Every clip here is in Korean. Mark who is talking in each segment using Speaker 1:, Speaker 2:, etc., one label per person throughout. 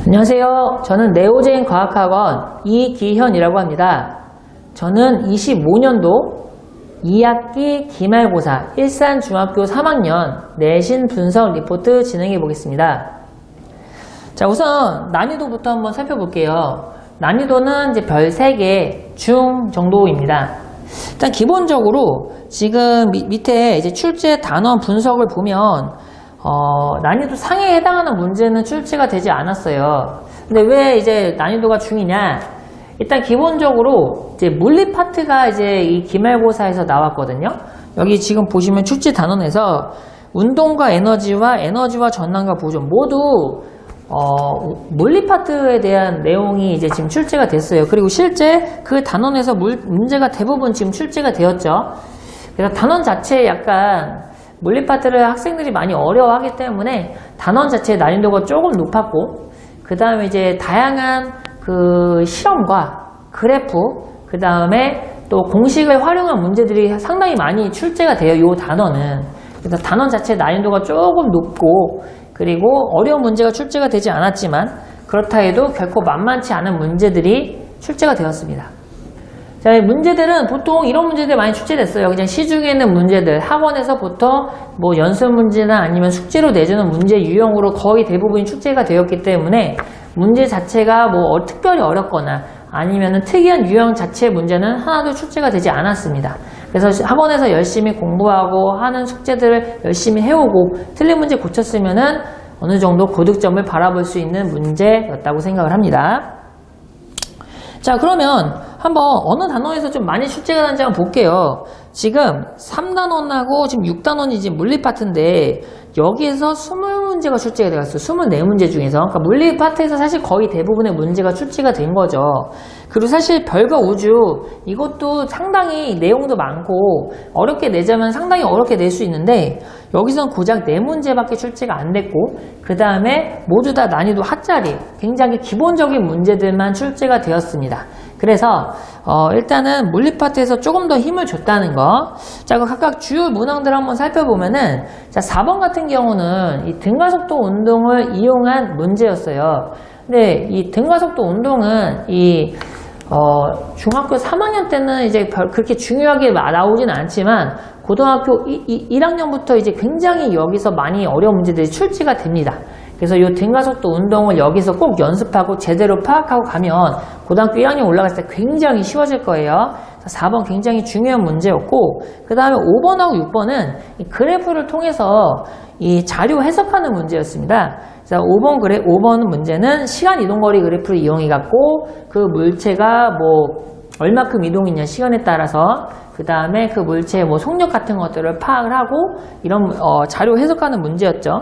Speaker 1: 안녕하세요. 저는 네오제인 과학학원 이기현이라고 합니다. 저는 25년도 2학기 기말고사 일산중학교 3학년 내신 분석 리포트 진행해 보겠습니다. 자, 우선 난이도부터 한번 살펴볼게요. 난이도는 이제 별 3개 중 정도입니다. 일단 기본적으로 지금 밑에 이제 출제 단원 분석을 보면 난이도 상에 해당하는 문제는 출제가 되지 않았어요. 근데 왜 이제 난이도가 중이냐? 일단 기본적으로 이제 물리 파트가 이제 이 기말고사에서 나왔거든요. 여기 지금 보시면 출제 단원에서 운동과 에너지와 전환과 보존 모두 물리 파트에 대한 내용이 이제 지금 출제가 됐어요. 그리고 실제 그 단원에서 문제가 대부분 지금 출제가 되었죠. 그래서 단원 자체에 약간 물리 파트를 학생들이 많이 어려워하기 때문에 단원 자체의 난이도가 조금 높았고, 그 다음에 이제 다양한 그 실험과 그래프, 그 다음에 또 공식을 활용한 문제들이 상당히 많이 출제가 돼요. 이 단원은. 그래서 단원 자체의 난이도가 조금 높고, 그리고 어려운 문제가 출제가 되지 않았지만 그렇다 해도 결코 만만치 않은 문제들이 출제가 되었습니다. 자, 문제들은 보통 이런 문제들 많이 출제됐어요. 그냥 시중에 있는 문제들, 학원에서 보통 뭐 연습 문제나 아니면 숙제로 내주는 문제 유형으로 거의 대부분이 출제가 되었기 때문에 문제 자체가 뭐 특별히 어렵거나 아니면은 특이한 유형 자체의 문제는 하나도 출제가 되지 않았습니다. 그래서 학원에서 열심히 공부하고 하는 숙제들을 열심히 해오고 틀린 문제 고쳤으면은 어느 정도 고득점을 바라볼 수 있는 문제였다고 생각을 합니다. 자, 그러면 한번 어느 단원에서 좀 많이 출제가 되는지 한번 볼게요. 지금 3단원하고 지금 6단원이 지금 물리 파트인데 여기에서 20문제가 출제가 되었어요. 24문제 중에서. 그러니까 물리 파트에서 사실 거의 대부분의 문제가 출제가 된 거죠. 그리고 사실 별과 우주 이것도 상당히 내용도 많고 어렵게 내자면 상당히 어렵게 낼 수 있는데 여기선 고작 4문제밖에 출제가 안 됐고, 그 다음에 모두 다 난이도 하짜리 굉장히 기본적인 문제들만 출제가 되었습니다. 그래서 일단은 물리 파트에서 조금 더 힘을 줬다는 거. 자, 각각 주요 문항들 한번 살펴보면은, 자, 4번 같은 경우는 이 등가속도 운동을 이용한 문제였어요. 근데 이 등가속도 운동은 중학교 3학년 때는 이제 그렇게 중요하게 나오진 않지만 고등학교 1학년부터 이제 굉장히 여기서 많이 어려운 문제들이 출제가 됩니다. 그래서 이 등가속도 운동을 여기서 꼭 연습하고 제대로 파악하고 가면 고등학교 1학년 올라갔을 때 굉장히 쉬워질 거예요. 4번 굉장히 중요한 문제였고, 그 다음에 5번하고 6번은 이 그래프를 통해서 이 자료 해석하는 문제였습니다. 자, 5번 문제는 시간 이동거리 그래프를 이용해갖고 그 물체가 뭐 얼마큼 이동했냐 시간에 따라서, 그 다음에 그 물체의 뭐 속력 같은 것들을 파악을 하고 이런 자료 해석하는 문제였죠.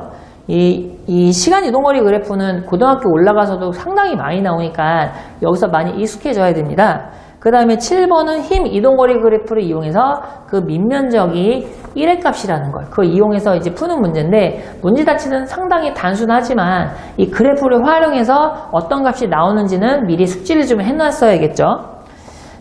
Speaker 1: 이 시간 이동거리 그래프는 고등학교 올라가서도 상당히 많이 나오니까 여기서 많이 익숙해져야 됩니다. 그 다음에 7번은 힘 이동거리 그래프를 이용해서 그 밑면적이 1의 값이라는 걸 그걸 이용해서 이제 푸는 문제인데, 문제 자체는 상당히 단순하지만 이 그래프를 활용해서 어떤 값이 나오는지는 미리 숙지를 좀 해놨어야겠죠.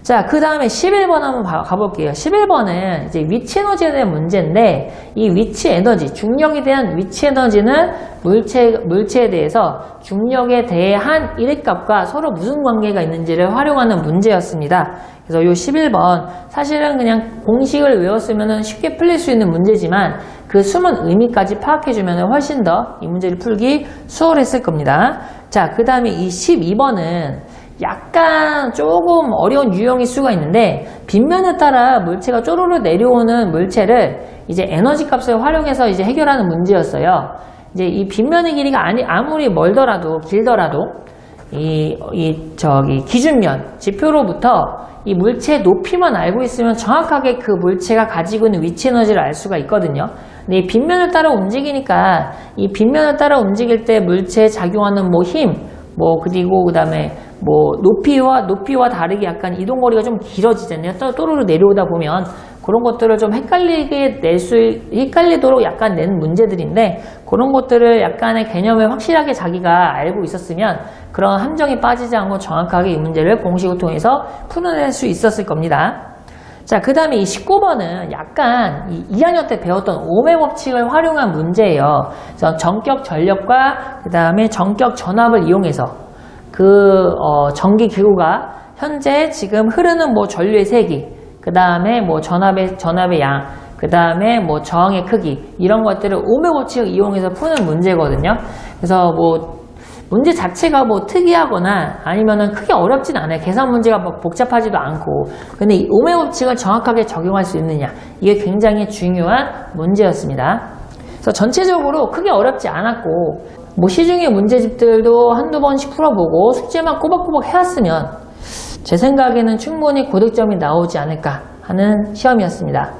Speaker 1: 자, 그 다음에 11번 한번 가볼게요. 11번은 이제 위치 에너지에 대한 문제인데, 이 위치 에너지, 중력에 대한 위치 에너지는 물체에 대해서 중력에 대한 1의 값과 서로 무슨 관계가 있는지를 활용하는 문제였습니다. 그래서 이 11번, 사실은 그냥 공식을 외웠으면 쉽게 풀릴 수 있는 문제지만 그 숨은 의미까지 파악해주면 훨씬 더 이 문제를 풀기 수월했을 겁니다. 자, 그 다음에 이 12번은 약간 조금 어려운 유형일 수가 있는데, 빗면에 따라 물체가 쪼르르 내려오는 물체를 이제 에너지 값을 활용해서 이제 해결하는 문제였어요. 이제 이 빗면의 길이가 아무리 길더라도 기준면 지표로부터 이 물체의 높이만 알고 있으면 정확하게 그 물체가 가지고 있는 위치 에너지를 알 수가 있거든요. 근데 이 빗면을 따라 움직이니까 이 빗면을 따라 움직일 때 물체에 작용하는 뭐 힘, 그리고 그 다음에 높이와 다르게 약간 이동거리가 좀 길어지잖아요. 또르르 내려오다 보면 그런 것들을 좀 헷갈리도록 약간 낸 문제들인데, 그런 것들을 약간의 개념을 확실하게 자기가 알고 있었으면 그런 함정이 빠지지 않고 정확하게 이 문제를 공식을 통해서 풀어낼 수 있었을 겁니다. 자, 그 다음에 이 19번은 약간 2학년 때 배웠던 오음의 법칙을 활용한 문제예요. 그래서 전격 전력과 그 다음에 전격 전압을 이용해서 전기 기구가 현재 지금 흐르는 뭐 전류의 세기, 그 다음에 뭐 전압의 양, 그 다음에 뭐 저항의 크기, 이런 것들을 오음의 법칙을 이용해서 푸는 문제거든요. 그래서 뭐 문제 자체가 뭐 특이하거나 아니면은 크게 어렵진 않아요. 계산 문제가 뭐 복잡하지도 않고. 근데 이 오음의 법칙을 정확하게 적용할 수 있느냐, 이게 굉장히 중요한 문제였습니다. 그래서 전체적으로 크게 어렵지 않았고, 뭐 시중의 문제집들도 한두 번씩 풀어보고 숙제만 꼬박꼬박 해왔으면 제 생각에는 충분히 고득점이 나오지 않을까 하는 시험이었습니다.